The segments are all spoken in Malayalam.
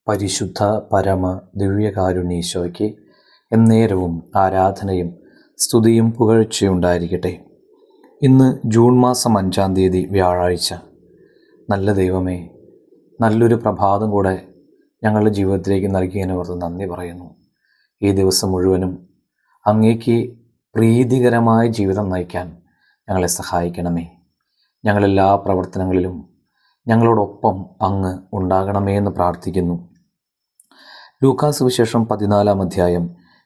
പരിശുദ്ധ പരമ ദിവ്യകാരുണ്യീശോയ്ക്ക് എന്നേരവും ആരാധനയും സ്തുതിയും പുകഴ്ചയുണ്ടായിരിക്കട്ടെ. ഇന്ന് ജൂൺ മാസം 5-ാം തീയതി വ്യാഴാഴ്ച. നല്ല ദൈവമേ, നല്ലൊരു പ്രഭാതം കൂടെ ഞങ്ങളുടെ ജീവിതത്തിലേക്ക് നൽകിയതിനെ ഓർത്ത് നന്ദി പറയുന്നു. ഈ ദിവസം മുഴുവനും അങ്ങേക്ക് പ്രീതികരമായ ജീവിതം നയിക്കാൻ ഞങ്ങളെ സഹായിക്കണമേ. ഞങ്ങളെല്ലാ പ്രവർത്തനങ്ങളിലും ഞങ്ങളോടൊപ്പം അങ്ങ് ഉണ്ടാകണമേ എന്ന് പ്രാർത്ഥിക്കുന്നു. ലൂക്കാസ് സുവിശേഷം 14-ാം അധ്യായം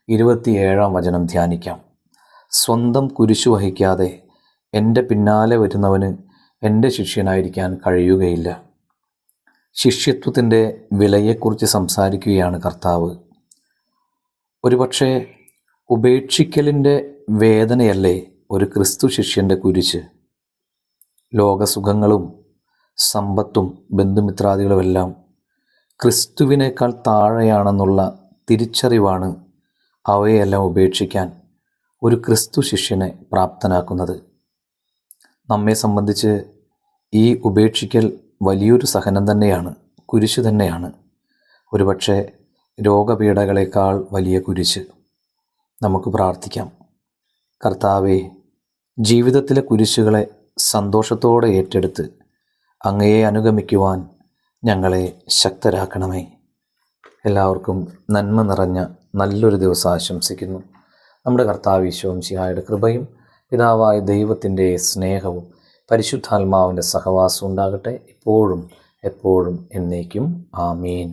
27-ാം വചനം ധ്യാനിക്കാം. സ്വന്തം കുരിശു വഹിക്കാതെ എൻ്റെ പിന്നാലെ വരുന്നവന് എൻ്റെ ശിഷ്യനായിരിക്കാൻ കഴിയുകയില്ല. ശിഷ്യത്വത്തിൻ്റെ വിലയെക്കുറിച്ച് സംസാരിക്കുകയാണ് കർത്താവ്. ഒരുപക്ഷെ ഉപേക്ഷിക്കലിൻ്റെ വേദനയല്ലേ ഒരു ക്രിസ്തു ശിഷ്യൻ്റെ കുരിശ്? ലോകസുഖങ്ങളും സമ്പത്തും ബന്ധുമിത്രാദികളുമെല്ലാം ക്രിസ്തുവിനേക്കാൾ താഴെയാണെന്നുള്ള തിരിച്ചറിവാണ് അവയെല്ലാം ഉപേക്ഷിക്കാൻ ഒരു ക്രിസ്തു ശിഷ്യനെ പ്രാപ്തനാക്കുന്നത്. നമ്മെ സംബന്ധിച്ച് ഈ ഉപേക്ഷിക്കൽ വലിയൊരു സഹനം തന്നെയാണ്, കുരിശ് തന്നെയാണ്. ഒരുപക്ഷെ രോഗപീഠകളേക്കാൾ വലിയ കുരിശ്. നമുക്ക് പ്രാർത്ഥിക്കാം. കർത്താവേ, ജീവിതത്തിലെ കുരിശുകളെ സന്തോഷത്തോടെ ഏറ്റെടുത്ത് അങ്ങയെ അനുഗമിക്കുവാൻ ഞങ്ങളെ ശക്തരാക്കണമേ. എല്ലാവർക്കും നന്മ നിറഞ്ഞ നല്ലൊരു ദിവസം ആശംസിക്കുന്നു. നമ്മുടെ കർത്താവ് ഈശോ മിശിഹായുടെ കൃപയും പിതാവായ ദൈവത്തിൻ്റെ സ്നേഹവും പരിശുദ്ധാത്മാവിൻ്റെ സഹവാസം ഉണ്ടാകട്ടെ, ഇപ്പോഴും എപ്പോഴും എന്നേക്കും. ആമീൻ.